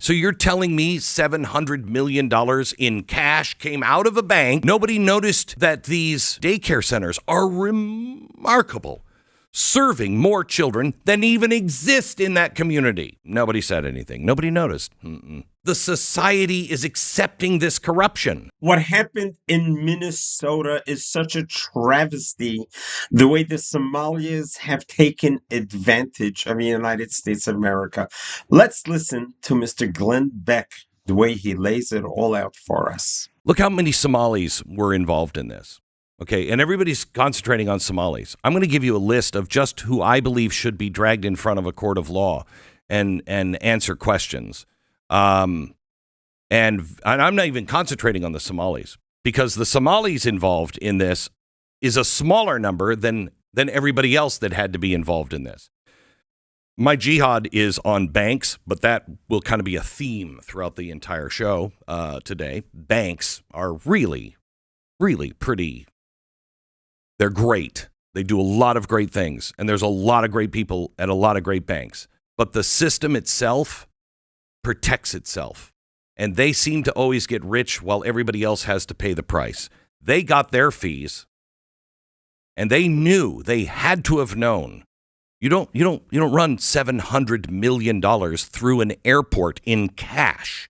So you're telling me $700 million in cash came out of a bank. Nobody noticed that these daycare centers are remarkable, serving more children than even exist in that community. Nobody said anything. Nobody noticed. The society is accepting this corruption. What happened in Minnesota is such a travesty. The way the Somalis have taken advantage of the United States of America. Let's listen to Mr. Glenn Beck, the way he lays it all out for us. Look how many Somalis were involved in this. Okay, and everybody's concentrating on Somalis. I'm going to give you a list of just who I believe should be dragged in front of a court of law and answer questions. And I'm not even concentrating on the Somalis, because the Somalis involved in this is a smaller number than everybody else that had to be involved in this. My jihad is on banks, but that will kind of be a theme throughout the entire show today. Banks are really, really pretty. They're great. They do a lot of great things, and there's a lot of great people at a lot of great banks. But the system itself protects itself, and they seem to always get rich while everybody else has to pay the price. They got their fees, and they knew, they had to have known. You don't run $700 million through an airport in cash.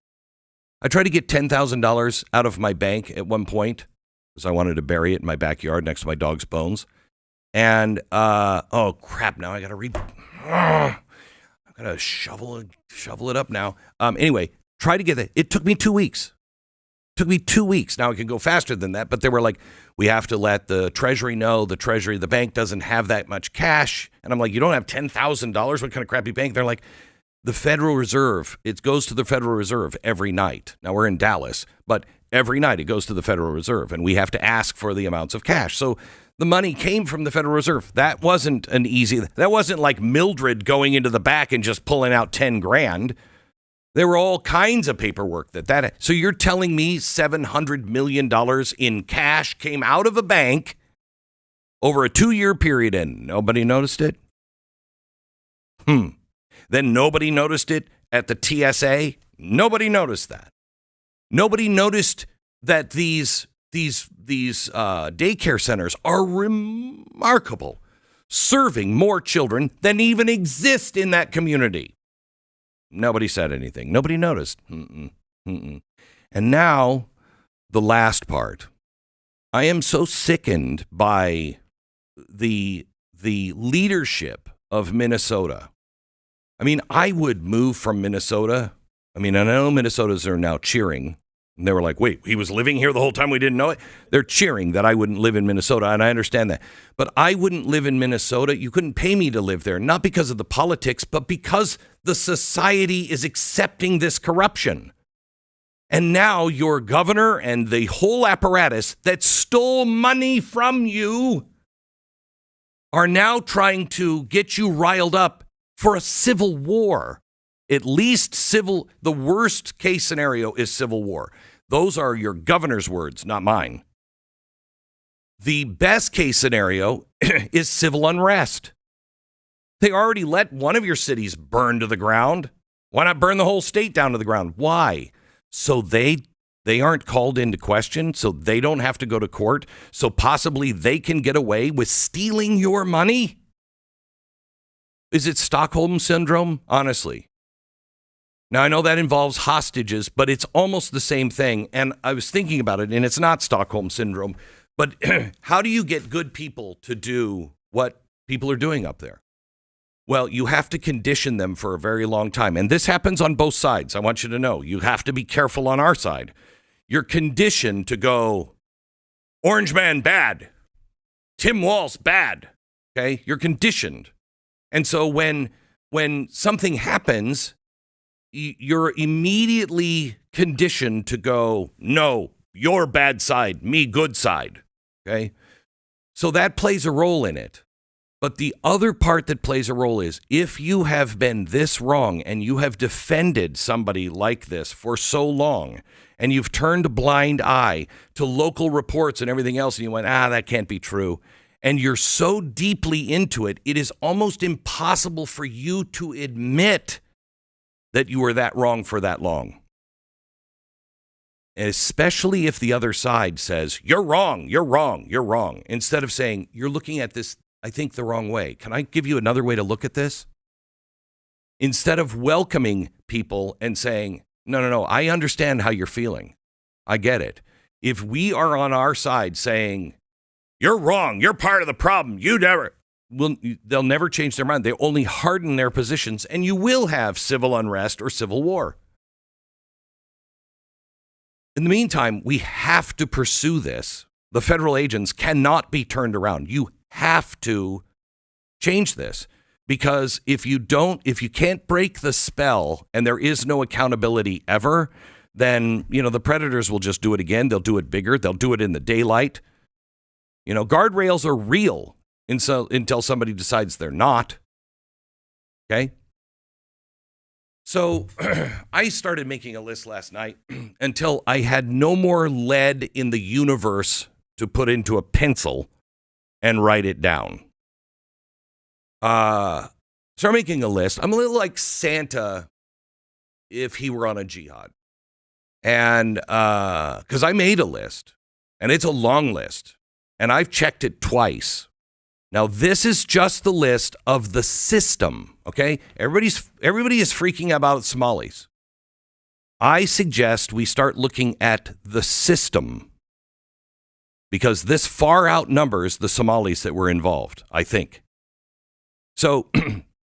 I tried to get $10,000 out of my bank at one point, because I wanted to bury it in my backyard next to my dog's bones. And, oh crap, now I gotta shovel it up now. Anyway, try to get it. It took me 2 weeks. Now it can go faster than that, but they were like, we have to let the Treasury know. The bank doesn't have that much cash. And I'm like, you don't have $10,000? What kind of crappy bank? They're like, the Federal Reserve. It goes to the Federal Reserve every night. Now we're in Dallas, but every night it goes to the Federal Reserve, and we have to ask for the amounts of cash. So the money came from the Federal Reserve. That wasn't like Mildred going into the back and just pulling out 10 grand. There were all kinds of paperwork that. So you're telling me $700 million in cash came out of a bank over a 2-year period and nobody noticed it? Then nobody noticed it at the TSA? Nobody noticed that. Nobody noticed that these daycare centers are remarkable, serving more children than even exist in that community. Nobody said anything. Nobody noticed. And now, the last part. I am so sickened by the leadership of Minnesota. I mean, I would move from Minnesota. I mean, I know Minnesotans are now cheering. And they were like, wait, he was living here the whole time we didn't know it? They're cheering that I wouldn't live in Minnesota, and I understand that. But I wouldn't live in Minnesota. You couldn't pay me to live there, not because of the politics, but because the society is accepting this corruption. And now your governor and the whole apparatus that stole money from you are now trying to get you riled up for a civil war. At least the worst case scenario is civil war. Those are your governor's words, not mine. The best case scenario is civil unrest. They already let one of your cities burn to the ground. Why not burn the whole state down to the ground? Why? So they aren't called into question, so they don't have to go to court, so possibly they can get away with stealing your money? Is it Stockholm Syndrome? Honestly. Now, I know that involves hostages, but it's almost the same thing. And I was thinking about it, and it's not Stockholm Syndrome. But how do you get good people to do what people are doing up there? Well, you have to condition them for a very long time. And this happens on both sides. I want you to know. You have to be careful on our side. You're conditioned to go, Orange Man, bad. Tim Walz, bad. Okay? You're conditioned. And so when something happens, you're immediately conditioned to go, no, your bad side, me good side. Okay? So that plays a role in it. But the other part that plays a role is if you have been this wrong and you have defended somebody like this for so long and you've turned a blind eye to local reports and everything else and you went, that can't be true. And you're so deeply into it, it is almost impossible for you to admit that you were that wrong for that long. And especially if the other side says, you're wrong, you're wrong, you're wrong, instead of saying, you're looking at this, I think, the wrong way. Can I give you another way to look at this? Instead of welcoming people and saying, no, I understand how you're feeling. I get it. If we are on our side saying, you're wrong, you're part of the problem, they'll never change their mind. They only harden their positions, and you will have civil unrest or civil war. In the meantime, we have to pursue this. The federal agents cannot be turned around. You have to change this, because if you can't break the spell and there is no accountability ever, then, the predators will just do it again. They'll do it bigger. They'll do it in the daylight. Guardrails are real until somebody decides they're not. Okay? So I started making a list last night until I had no more lead in the universe to put into a pencil and write it down. Start making a list. I'm a little like Santa if he were on a jihad. And because I made a list, and it's a long list, and I've checked it twice. Now, this is just the list of the system, okay? Everybody is freaking about Somalis. I suggest we start looking at the system, because this far outnumbers the Somalis that were involved, I think. So,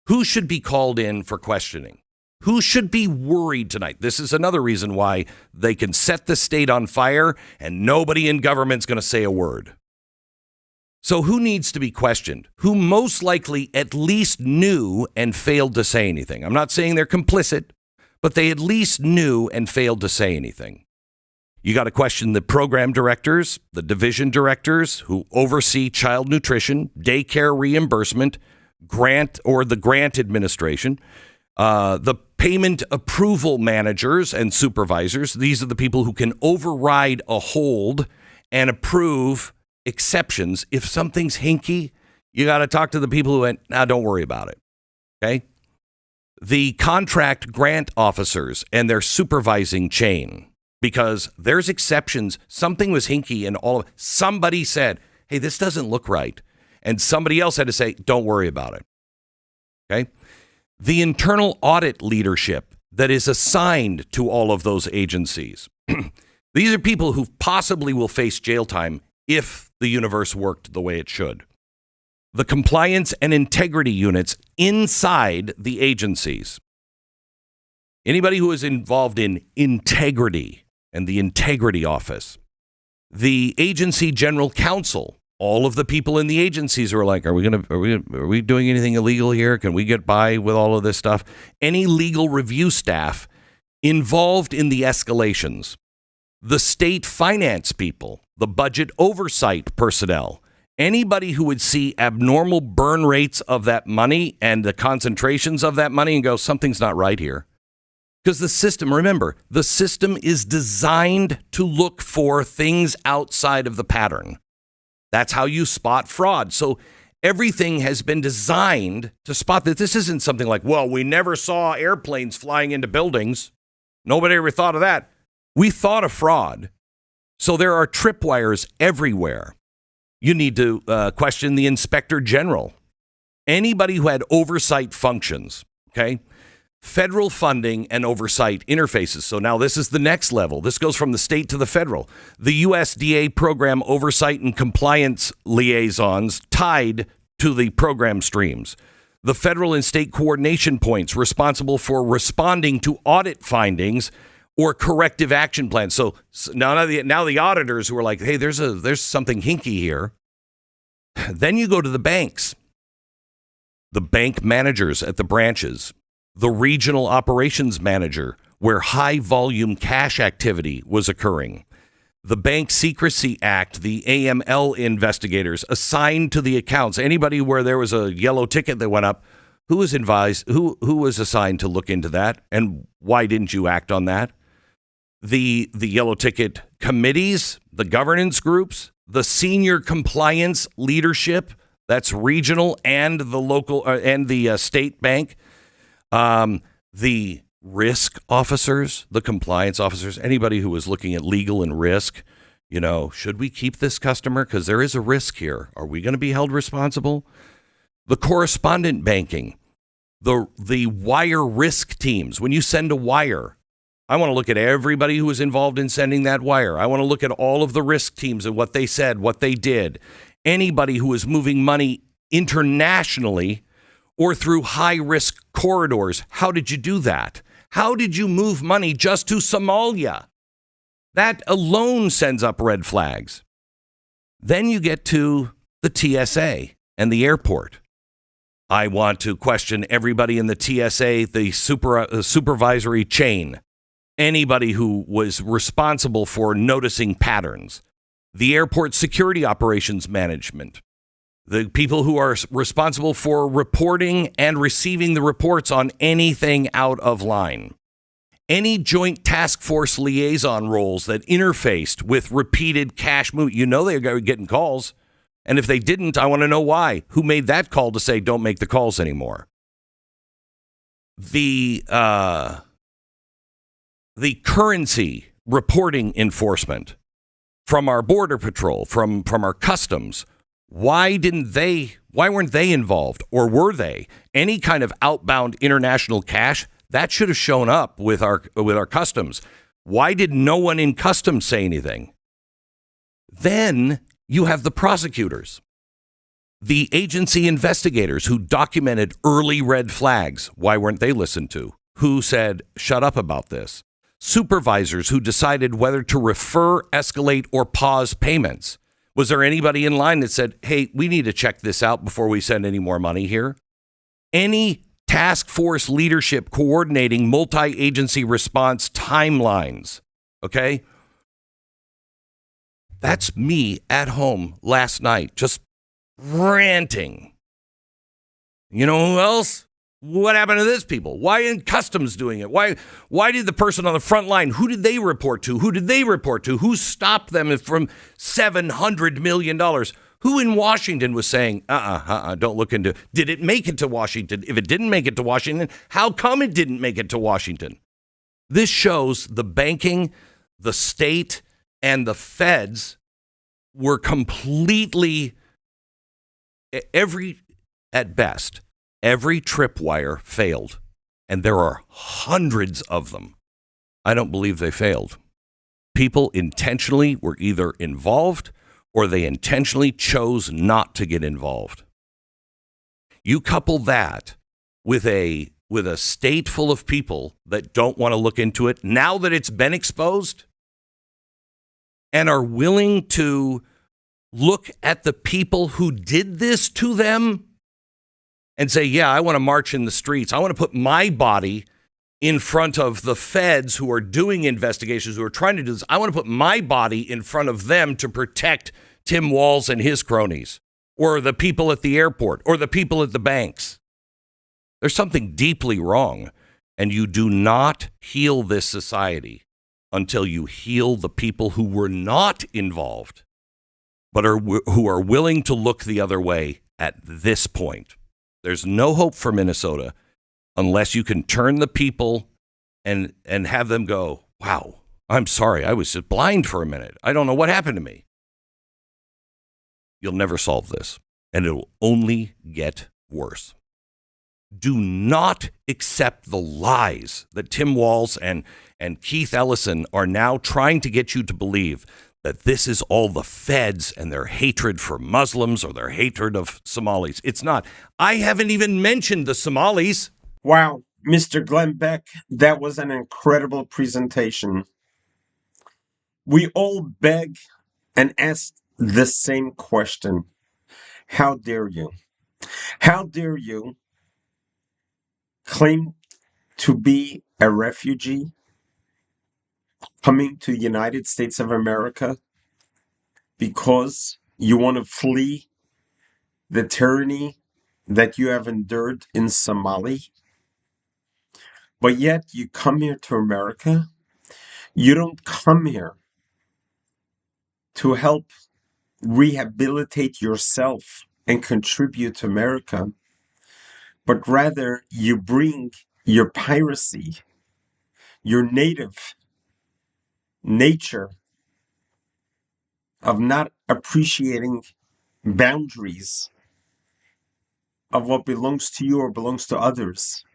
who should be called in for questioning? Who should be worried tonight? This is another reason why they can set the state on fire and nobody in government's going to say a word. So who needs to be questioned? Who most likely at least knew and failed to say anything? I'm not saying they're complicit, but they at least knew and failed to say anything. You got to question the program directors, the division directors who oversee child nutrition, daycare reimbursement, grant administration, the payment approval managers and supervisors. These are the people who can override a hold and approve exceptions. If something's hinky, you got to talk to the people who went, don't worry about it. Okay. The contract grant officers and their supervising chain, because there's exceptions. Something was hinky and somebody said, hey, this doesn't look right. And somebody else had to say, don't worry about it. Okay. The internal audit leadership that is assigned to all of those agencies. These are people who possibly will face jail time if the universe worked the way it should. The compliance and integrity units inside the agencies. Anybody who is involved in integrity and the integrity office. The agency general counsel. All of the people in the agencies are like, are we doing anything illegal here? Can we get by with all of this stuff? Any legal review staff involved in the escalations. The state finance people, the budget oversight personnel, anybody who would see abnormal burn rates of that money and the concentrations of that money and go, something's not right here. Because the system, remember, the system is designed to look for things outside of the pattern. That's how you spot fraud. So everything has been designed to spot that. This isn't something like, well, we never saw airplanes flying into buildings. Nobody ever thought of that. We thought of fraud. So there are tripwires everywhere. You need to question the inspector general. Anybody who had oversight functions, okay? Federal funding and oversight interfaces. So now this is the next level. This goes from the state to the federal. The USDA program oversight and compliance liaisons tied to the program streams. The federal and state coordination points responsible for responding to audit findings or corrective action plans. So now the auditors who are like, hey, there's something hinky here. Then you go to the banks, the bank managers at the branches, the regional operations manager where high volume cash activity was occurring, the Bank Secrecy Act, the AML investigators assigned to the accounts, anybody where there was a yellow ticket that went up, who was advised, who was assigned to look into that, and why didn't you act on that? The yellow ticket committees, the governance groups, the senior compliance leadership, that's regional and the local and the state bank. The risk officers, the compliance officers, anybody who was looking at legal and risk, should we keep this customer? Because there is a risk here. Are we going to be held responsible? The correspondent banking, the wire risk teams. When you send a wire, I want to look at everybody who was involved in sending that wire. I want to look at all of the risk teams and what they said, what they did. Anybody who was moving money internationally or through high risk corridors. How did you do that? How did you move money just to Somalia? That alone sends up red flags. Then you get to the TSA and the airport. I want to question everybody in the TSA, the supervisory chain, anybody who was responsible for noticing patterns, the airport security operations management, the people who are responsible for reporting and receiving the reports on anything out of line. Any joint task force liaison roles that interfaced with repeated cash move, they were getting calls. And if they didn't, I want to know why. Who made that call to say, don't make the calls anymore? The currency reporting enforcement from our border patrol, from our customs. Why weren't they involved? Or were they? Any kind of outbound international cash, that should have shown up with our customs. Why did no one in customs say anything? Then you have the prosecutors, the agency investigators who documented early red flags. Why weren't they listened to? Who said, shut up about this? Supervisors who decided whether to refer, escalate, or pause payments. Was there anybody in line that said, hey, we need to check this out before we send any more money here? Any task force leadership coordinating multi-agency response timelines, okay? That's me at home last night, just ranting. You know who else? What happened to this people? Why isn't customs doing it? Why did the person on the front line, who did they report to? Who did they report to? Who stopped them from $700 million? Who in Washington was saying, don't look into, did it make it to Washington? If it didn't make it to Washington, how come it didn't make it to Washington? This shows the banking, the state, and the feds were completely, at best, every tripwire failed. And there are hundreds of them. I don't believe they failed. People intentionally were either involved or they intentionally chose not to get involved. You couple that with a state full of people that don't want to look into it now that it's been exposed and are willing to look at the people who did this to them and say, yeah, I want to march in the streets. I want to put my body in front of the feds who are doing investigations, who are trying to do this. I want to put my body in front of them to protect Tim Walz and his cronies, or the people at the airport, or the people at the banks. There's something deeply wrong, and you do not heal this society until you heal the people who were not involved, but who are willing to look the other way at this point. There's no hope for Minnesota unless you can turn the people and have them go, wow, I'm sorry, I was just blind for a minute. I don't know what happened to me. You'll never solve this, and it'll only get worse. Do not accept the lies that Tim Walz and Keith Ellison are now trying to get you to believe, that this is all the feds and their hatred for Muslims or their hatred of Somalis. It's not. I haven't even mentioned the Somalis. Wow, Mr. Glenn Beck, that was an incredible presentation. We all beg and ask the same question. How dare you? How dare you claim to be a refugee coming to the United States of America because you want to flee the tyranny that you have endured in Somalia? But yet you come here to America. You don't come here to help rehabilitate yourself and contribute to America, but rather you bring your piracy, your native nature of not appreciating boundaries of what belongs to you or belongs to others.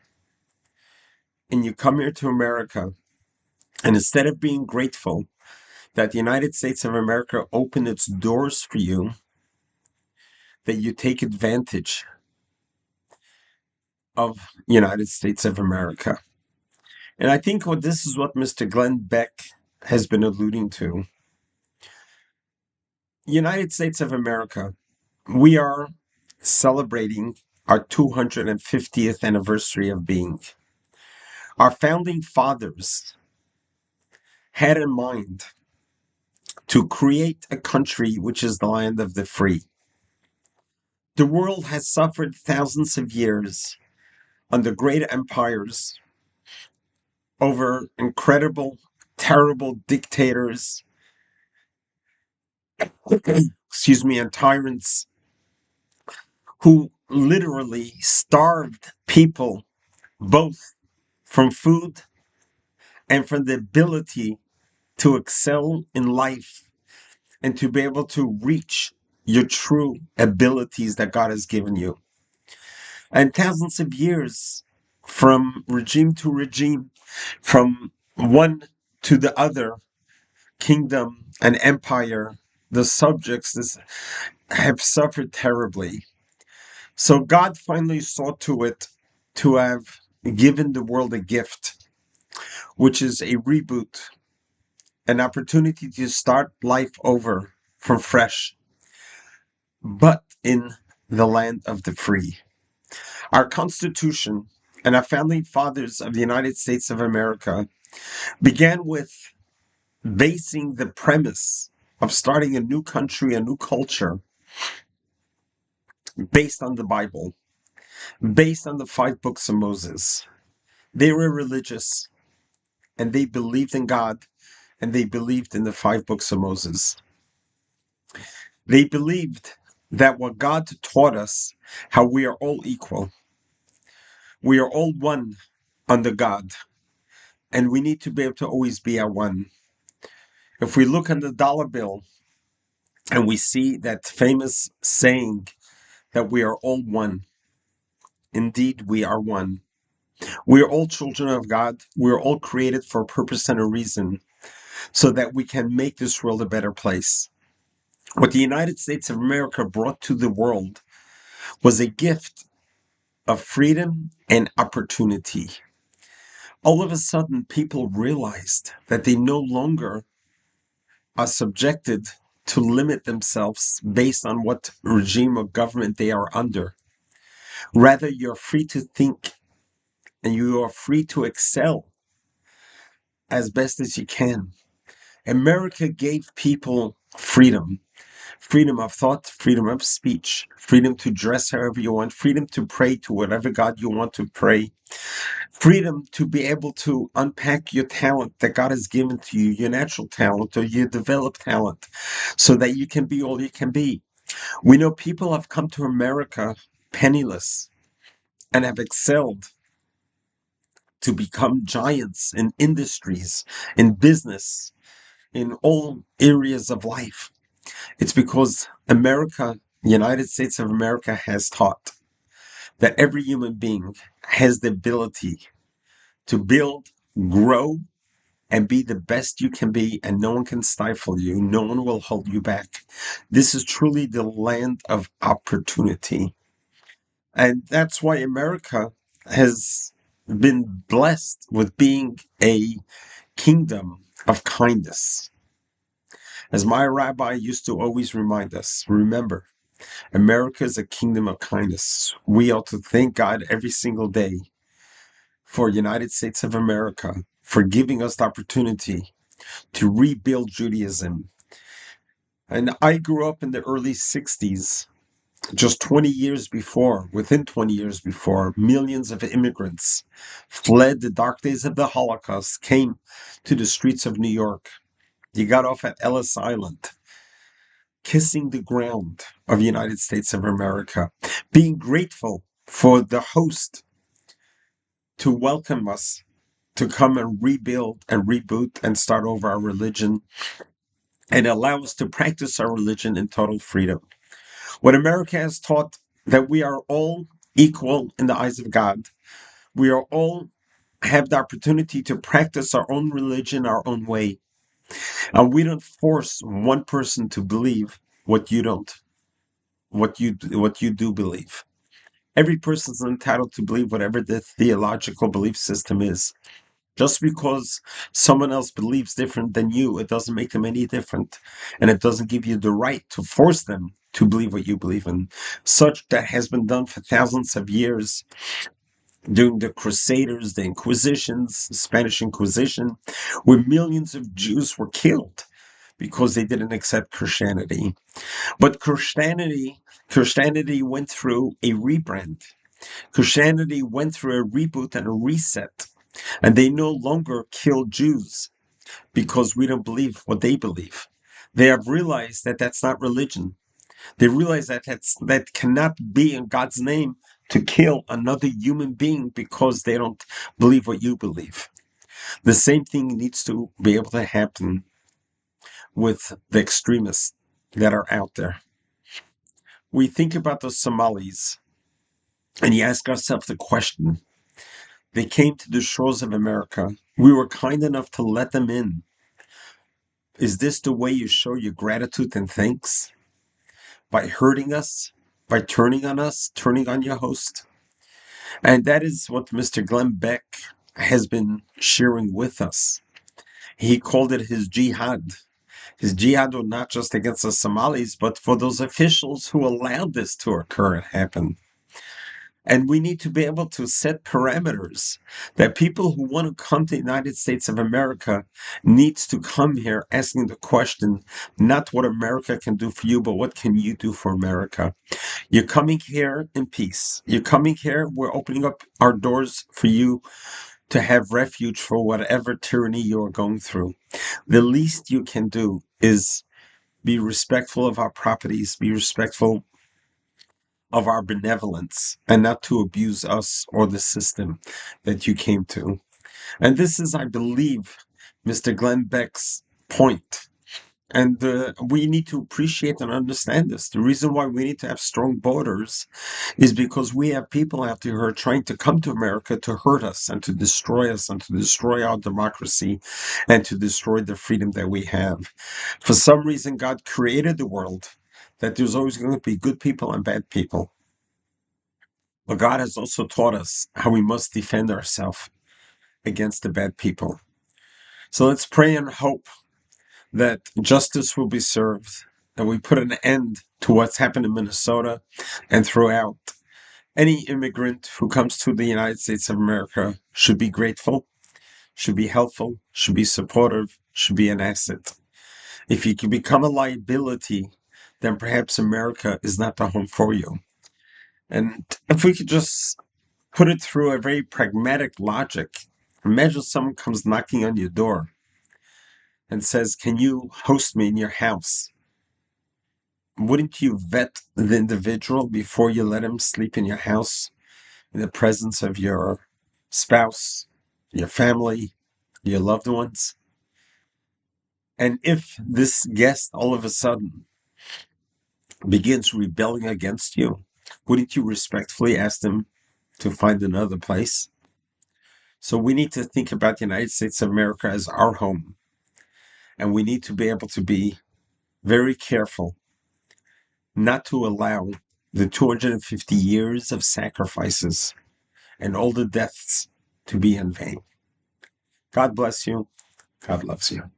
And you come here to America, and instead of being grateful that the United States of America opened its doors for you, that you take advantage of United States of America. And I think this is what Mr. Glenn Beck has been alluding to. United States of America, we are celebrating our 250th anniversary of being. Our founding fathers had in mind to create a country which is the land of the free. The world has suffered thousands of years under great empires, over incredible, terrible dictators, excuse me, and tyrants who literally starved people both from food and from the ability to excel in life and to be able to reach your true abilities that God has given you. And thousands of years from regime to regime, from one to the other kingdom and empire, the subjects have suffered terribly. So God finally saw to it to have given the world a gift, which is a reboot, an opportunity to start life over from fresh, but in the land of the free. Our Constitution and our founding fathers of the United States of America began with basing the premise of starting a new country, a new culture, based on the Bible, based on the 5 books of Moses. They were religious, and they believed in God, and they believed in the 5 books of Moses. They believed that what God taught us, how we are all equal, we are all one under God, and we need to be able to always be at one. If we look on the dollar bill and we see that famous saying that we are all one, indeed we are one. We are all children of God. We are all created for a purpose and a reason so that we can make this world a better place. What the United States of America brought to the world was a gift of freedom and opportunity. All of a sudden, people realized that they no longer are subjected to limit themselves based on what regime of government they are under. Rather, you're free to think and you are free to excel as best as you can. America gave people freedom. Freedom of thought, freedom of speech, freedom to dress however you want, freedom to pray to whatever God you want to pray, freedom to be able to unpack your talent that God has given to you, your natural talent or your developed talent, so that you can be all you can be. We know people have come to America penniless and have excelled to become giants in industries, in business, in all areas of life. It's because America, the United States of America, has taught that every human being has the ability to build, grow, and be the best you can be, and no one can stifle you. No one will hold you back. This is truly the land of opportunity. And that's why America has been blessed with being a kingdom of kindness. As my rabbi used to always remind us, remember, America is a kingdom of kindness. We ought to thank God every single day for United States of America, for giving us the opportunity to rebuild Judaism. And I grew up in the early 60s, just 20 years before, within 20 years before, millions of immigrants fled the dark days of the Holocaust, came to the streets of New York. You got off at Ellis Island, kissing the ground of the United States of America, being grateful for the host to welcome us to come and rebuild and reboot and start over our religion and allow us to practice our religion in total freedom. What America has taught, that we are all equal in the eyes of God. We are all have the opportunity to practice our own religion our own way. And we don't force one person to believe what you don't, what you do believe. Every person is entitled to believe whatever the theological belief system is. Just because someone else believes different than you, it doesn't make them any different. And it doesn't give you the right to force them to believe what you believe in. Such that has been done for thousands of years during the Crusaders, the Inquisitions, the Spanish Inquisition, where millions of Jews were killed because they didn't accept Christianity. But Christianity went through a rebrand. Christianity went through a reboot and a reset. And they no longer kill Jews because we don't believe what they believe. They have realized that that's not religion. They realize that that cannot be in God's name to kill another human being because they don't believe what you believe. The same thing needs to be able to happen with the extremists that are out there. We think about the Somalis and you ask ourselves the question. They came to the shores of America. We were kind enough to let them in. Is this the way you show your gratitude and thanks? By hurting us? By turning on us? Turning on your host? And that is what Mr. Glenn Beck has been sharing with us. He called it his jihad. His jihad was not just against the Somalis, but for those officials who allowed this to occur and happen. And we need to be able to set parameters that people who want to come to the United States of America needs to come here asking the question, not what America can do for you, but what can you do for America? You're coming here in peace. You're coming here. We're opening up our doors for you to have refuge for whatever tyranny you're going through. The least you can do is be respectful of our properties, be respectful of our benevolence, and not to abuse us or the system that you came to. And this is, I believe, Mr. Glenn Beck's point. And we need to appreciate and understand this. The reason why we need to have strong borders is because we have people out there who are trying to come to America to hurt us and to destroy us and to destroy our democracy and to destroy the freedom that we have. For some reason, God created the world that there's always going to be good people and bad people. But God has also taught us how we must defend ourselves against the bad people. So let's pray and hope that justice will be served, that we put an end to what's happened in Minnesota and throughout. Any immigrant who comes to the United States of America should be grateful, should be helpful, should be supportive, should be an asset. If you can become a liability, then perhaps America is not the home for you. And if we could just put it through a very pragmatic logic, imagine someone comes knocking on your door and says, "Can you host me in your house?" Wouldn't you vet the individual before you let him sleep in your house in the presence of your spouse, your family, your loved ones? And if this guest all of a sudden begins rebelling against you, wouldn't you respectfully ask them to find another place? So we need to think about the United States of America as our home. And we need to be able to be very careful not to allow the 250 years of sacrifices and all the deaths to be in vain. God bless you. God loves you.